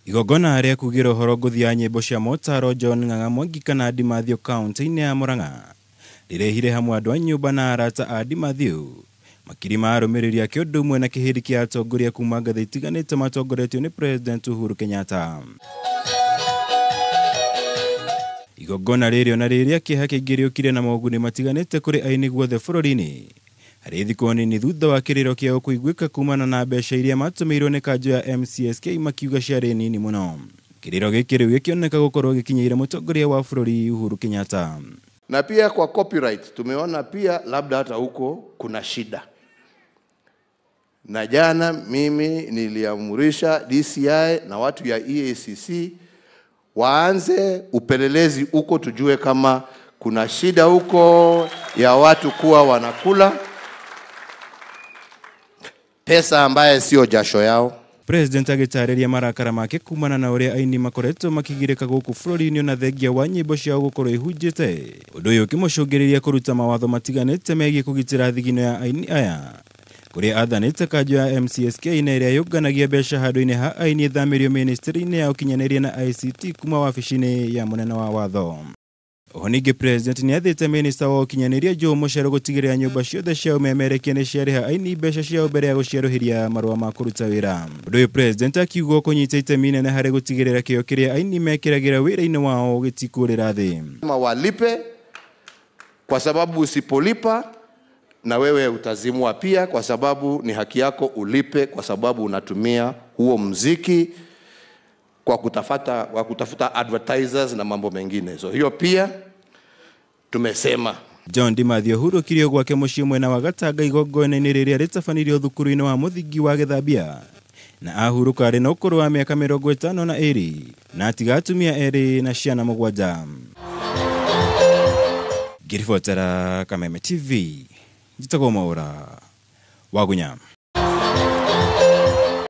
igongona rĩa kugira ũhoro ngũthi ya nyĩmbo cia Motaro John Ng'ang'a Mwangi kana Dimathio kaunti-inĩ ya Murang'a rĩrehire hamwe andũ a nyũmba na arata a Dimathio makiri ma arũmĩrĩri ake ũndũ ũmwe na kĩhĩndi kĩa atongoria kuma ngathĩ itiganĩte matongoretio nĩ President Uhuru Kenyatta. Igongona rĩrĩ na rĩrĩa kĩeha kĩingĩ rĩũkire na moguni matiganĩte kũrĩ aini guothe bũrũri-inĩ harĩ thikũ nini thutha wa kĩrĩro kĩao kũiguĩka kumana na mbeca iria matũmĩirwo nĩ kanjũ ya MCSK makiuga ciarĩ nini mũno. Kĩrĩro gĩkĩ rĩu gĩkĩoneka gũkorwo gĩkinyĩire mũtongoria wa bũrũri Uhuru Kenyatta. Na pia kwa copyright tumeona pia labda hata huko kuna shida. Na jana mimi niliamurisha DCI na watu ya EACC waanze upelelezi huko tujue kama kuna shida huko ya watu kuwa wanakula pesa ambaye sio jasho yao. President agĩtarĩria marakara make kumana na ũrĩa aini makoretwo makigirĩka gũkũ bũrũri-inĩ na thengia wa nyĩmbo ciao gũkorwo ihunjĩte. Ũndũ ũyũ ũkĩmũcũngĩrĩria kũruta mawatho matiganĩte megiĩ kũgitĩra thigino ya aini aya. Kũrĩa athanĩte kanjũ ya MCSK na ĩrĩa yũnganagia mbeca handũ-inĩ ha aini thamĩrio ministry-inĩ ya ũkinyanĩria na ICT kuma wabici-inĩ ya mũnene wa watho. Oho ningĩ President nĩ athĩte minister wa ũkinyanĩria Joe Mũcere gũtigĩrĩra nyũmba ciothe cia ũmemerekia nĩ ciarĩha aini mbeca ciao mbere ya gũciarũhĩria marũa ma kũruta wĩra. Ũndũ ũyũ President akiuga kũnyita itemi inene harĩ gũtigĩrĩra kĩyo kĩrĩa aini mekĩragĩra wĩra-inĩ wao gĩtikũrĩra thĩ. Walipe kwa sababu usipolipa na wewe utazimwa pia, kwa sababu ni haki yako ulipe, kwa sababu unatumia huo muziki kwa kutafuta advertisers na mambo mengine. So hiyo pia tumesema. John Dimathio hurũkirio gwake mũciĩ mwena wa Gatanga igongona-inĩ rĩrĩa rĩtabanirio thukuru-inĩ wa mũthingi wa Gĩthambia na ahurũka arĩ na ũkũrũ wa mĩaka 52 na atiga atumia erĩ na ciana 7. Ngĩribotera Kameme TV njitagwo Mwaũra Wagunya.